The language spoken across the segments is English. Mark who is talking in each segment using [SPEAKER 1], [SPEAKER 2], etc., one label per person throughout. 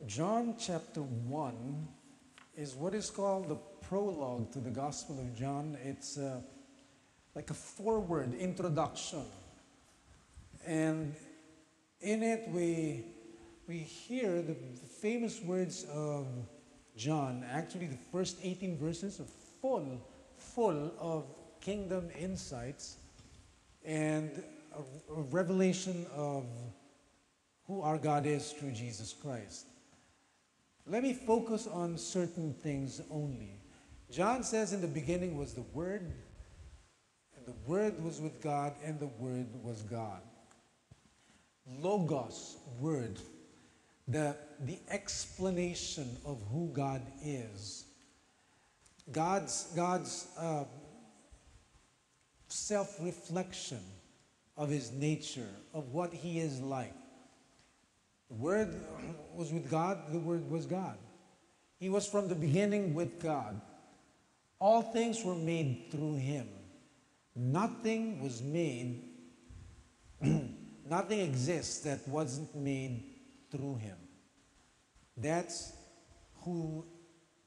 [SPEAKER 1] John chapter 1 is what is called the prologue to the Gospel of John. It's like a forward introduction. And in it, we hear the famous words of John. Actually, the first 18 verses are full of kingdom insights and a revelation of who our God is through Jesus Christ. Let me focus on certain things only. John says in the beginning was the Word, and the Word was with God, and the Word was God. Logos, Word, the explanation of who God is. God's self-reflection of His nature, of what He is like. The Word was with God, the Word was God. He was from the beginning with God. All things were made through Him. Nothing was made, nothing exists that wasn't made through Him. That's who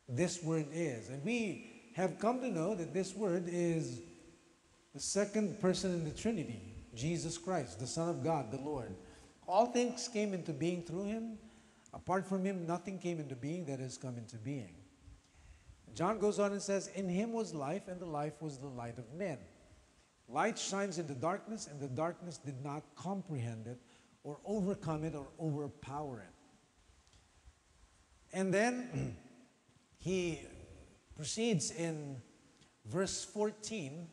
[SPEAKER 1] this Word is. And we have come to know that this Word is the second person in the Trinity, Jesus Christ, the Son of God, the Lord. All things came into being through Him. Apart from Him, nothing came into being that has come into being. John goes on and says, in Him was life, and the life was the light of men. Light shines in the darkness, and the darkness did not comprehend it, or overcome it, or overpower it. And then he proceeds in verse 14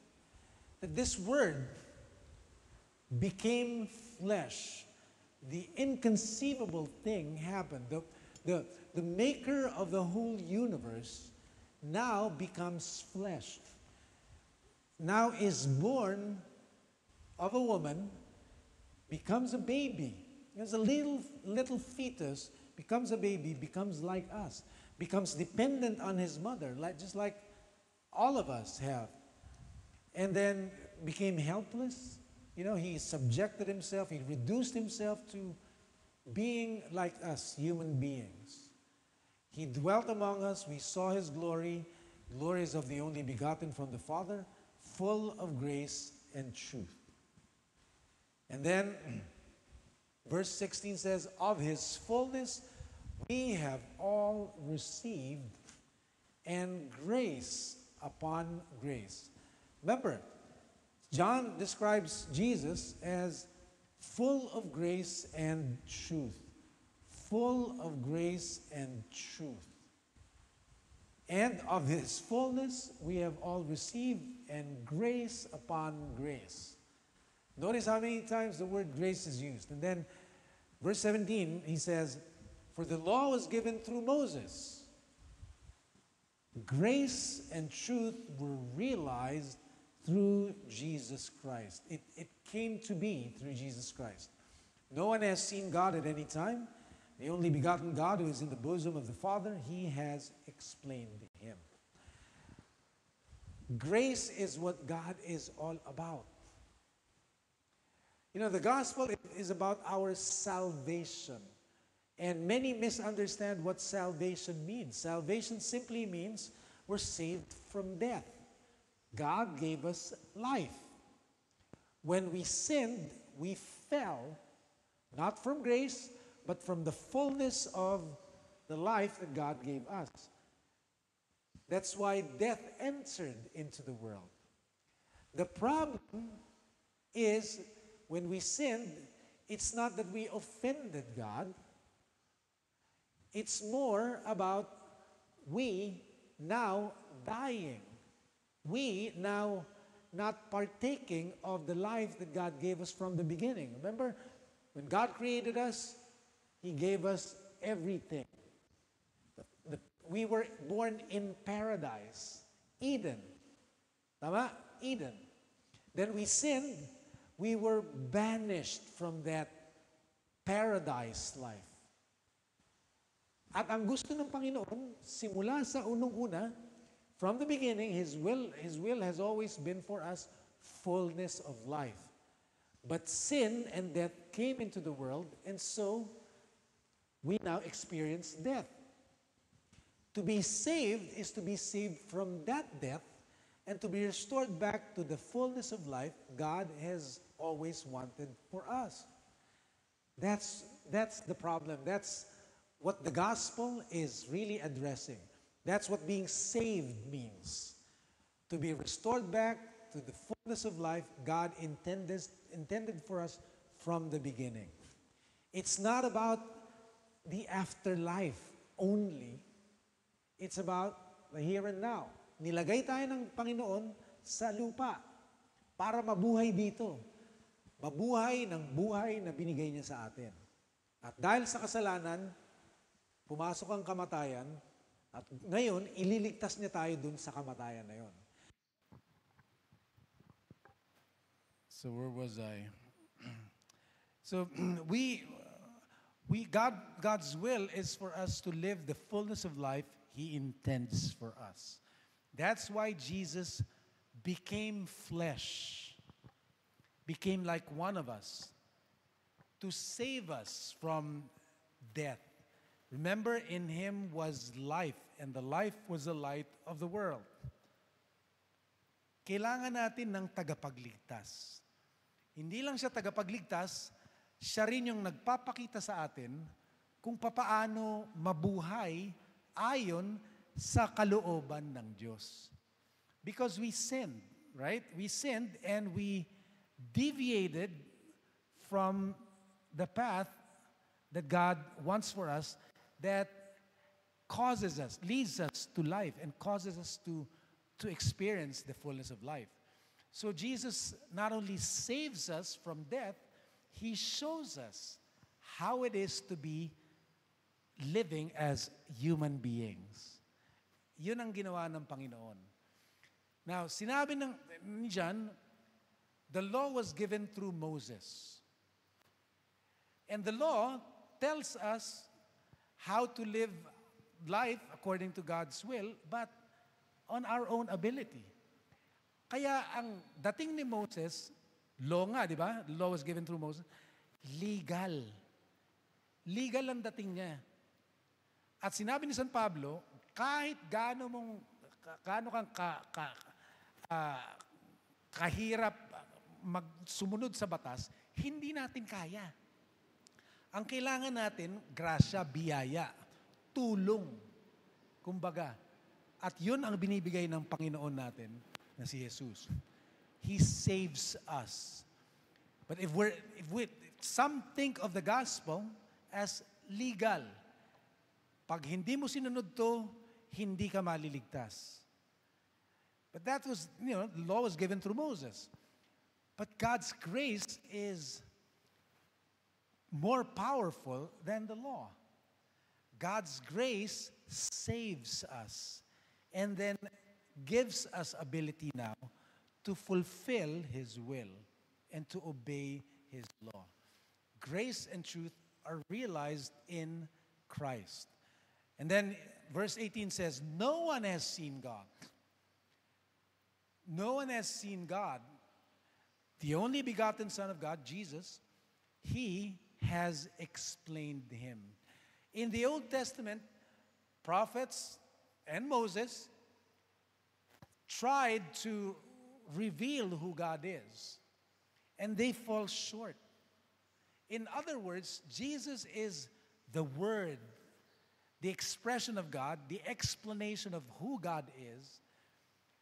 [SPEAKER 1] that this Word became flesh. The inconceivable thing happened. The maker of the whole universe now becomes flesh. Now is born of a woman, becomes a baby. As a little fetus, becomes a baby, becomes like us, becomes dependent on his mother, just like all of us have. And then became helpless. He subjected himself, he reduced himself to being like us, human beings. He dwelt among us, we saw his glory. Glory is of the only begotten from the Father, full of grace and truth. And then verse 16 says, of his fullness we have all received, and grace upon grace. Remember, John describes Jesus as full of grace and truth. Full of grace and truth. And of His fullness we have all received, and grace upon grace. Notice how many times the word grace is used. And then verse 17, he says, for the law was given through Moses. Grace and truth were realized through Jesus Christ. It came to be through Jesus Christ. No one has seen God at any time. The only begotten God who is in the bosom of the Father, He has explained Him. Grace is what God is all about. The gospel is about our salvation. And many misunderstand what salvation means. Salvation simply means we're saved from death. God gave us life. When we sinned, we fell, not from grace, but from the fullness of the life that God gave us. That's why death entered into the world. The problem is when we sinned, it's not that we offended God. It's more about we now dying. We now not partaking of the life that God gave us from the beginning. Remember, when God created us, He gave us everything. We were born in paradise, Eden. Tama? Eden. Then we sinned, we were banished from that paradise life. At ang gusto ng Panginoon, simula sa unang-una, from the beginning, His will has always been for us fullness of life. But sin and death came into the world, and so we now experience death. To be saved is to be saved from that death and to be restored back to the fullness of life God has always wanted for us. That's the problem. That's what the gospel is really addressing. That's what being saved means. To be restored back to the fullness of life God intended for us from the beginning. It's not about the afterlife only. It's about the here and now. Nilagay tayo ng Panginoon sa lupa para mabuhay dito. Mabuhay ng buhay na binigay niya sa atin. At dahil sa kasalanan, pumasok ang kamatayan, at ngayon, ililigtas niya tayo dun sa kamatayan na yon.
[SPEAKER 2] So where was I? So God's will is for us to live the fullness of life He intends for us. That's why Jesus became flesh, became like one of us, to save us from death. Remember, in Him was life, and the life was the light of the world. Kailangan natin ng tagapagligtas. Hindi lang siya tagapagligtas, siya rin yung nagpapakita sa atin kung papaano mabuhay ayon sa kalooban ng Diyos. Because we sinned, right? We sinned and we deviated from the path that God wants for us, that leads us to life and causes us to experience the fullness of life. So Jesus not only saves us from death, He shows us how it is to be living as human beings. Yun ang ginawa ng Panginoon. Now, sinabi ni John, the law was given through Moses. And the law tells us how to live life according to God's will, but on our own ability. Kaya ang dating ni Moses, law nga, di ba? The law was given through Moses. Legal. Legal ang dating niya. At sinabi ni San Pablo, kahit gaano kang kahirap magsumunod sa batas, hindi natin kaya. Ang kailangan natin, grasya, biyaya, tulong, kumbaga. At yun ang binibigay ng Panginoon natin na si Jesus. He saves us. But some think of the gospel as legal. Pag hindi mo sinunod to, hindi ka maliligtas. But that was, the law was given through Moses. But God's grace is more powerful than the law. God's grace saves us and then gives us ability now to fulfill His will and to obey His law. Grace and truth are realized in Christ. And then verse 18 says, no one has seen God. No one has seen God. The only begotten Son of God, Jesus, He has explained Him. In the Old Testament, prophets and Moses tried to reveal who God is, and they fall short. In other words, Jesus is the Word, the expression of God, the explanation of who God is,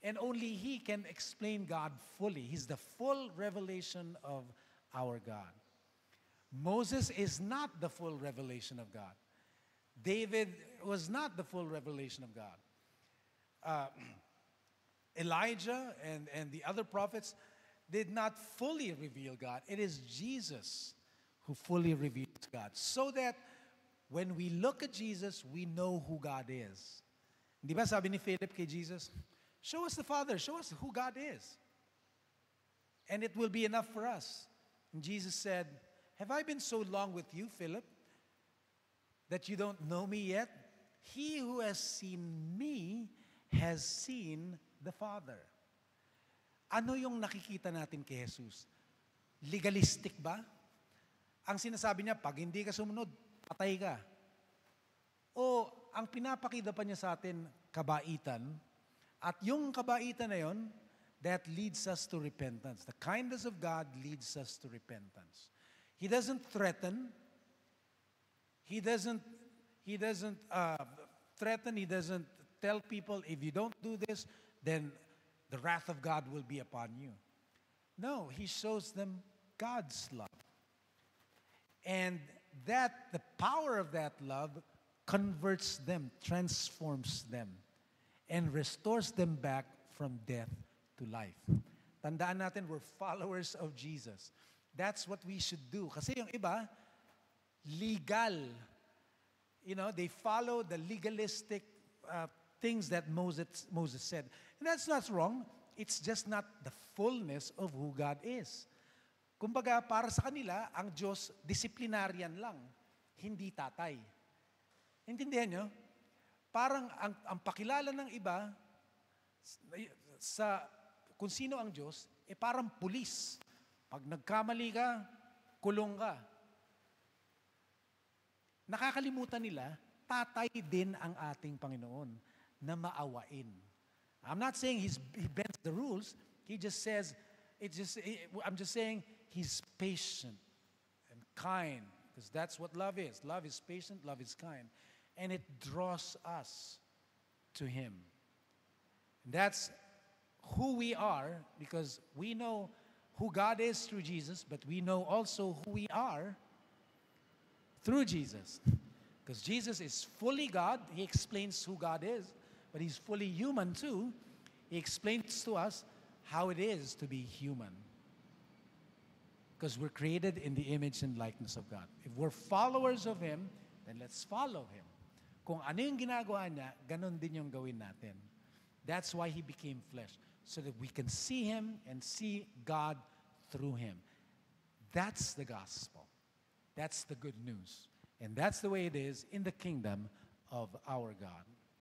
[SPEAKER 2] and only He can explain God fully. He's the full revelation of our God. Moses is not the full revelation of God. David was not the full revelation of God. Elijah and the other prophets did not fully reveal God. It is Jesus who fully reveals God. So that when we look at Jesus, we know who God is. Di ba sabi ni Philip kay Jesus, show us the Father, show us who God is. And it will be enough for us. And Jesus said, have I been so long with you, Philip, that you don't know me yet? He who has seen me has seen the Father. Ano yung nakikita natin kay Jesus? Legalistic ba? Ang sinasabi niya, pag hindi ka sumunod, patay ka. O ang pinapakita pa niya sa atin, kabaitan, at yung kabaitan na yon, that leads us to repentance. The kindness of God leads us to repentance. He doesn't threaten. He doesn't threaten. He doesn't tell people, if you don't do this, then the wrath of God will be upon you. No, He shows them God's love. And the power of that love converts them, transforms them, and restores them back from death to life. Tandaan natin, we're followers of Jesus. That's what we should do. Kasi yung iba, legal. They follow the legalistic things that Moses said. And that's not wrong. It's just not the fullness of who God is. Kumbaga, para sa kanila, ang Diyos, disciplinarian lang, hindi tatay. Intindihan nyo? Parang ang pakilala ng iba kung sino ang Diyos, parang pulis. Pag nagkamali ka, kulong ka. Nakakalimutan nila, tatay din ang ating Panginoon na maawain. I'm not saying he bends the rules. He just says, I'm just saying He's patient and kind. Because that's what love is. Love is patient, love is kind. And it draws us to Him. And that's who we are, because we know who God is through Jesus, but we know also who we are through Jesus. Because Jesus is fully God. He explains who God is, but He's fully human too. He explains to us how it is to be human. Because we're created in the image and likeness of God. If we're followers of Him, then let's follow Him. Kung ano yung ginagawa niya, ganun din yung gawin natin. That's why He became flesh, so that we can see Him and see God through Him. That's the gospel. That's the good news. And that's the way it is in the kingdom of our God.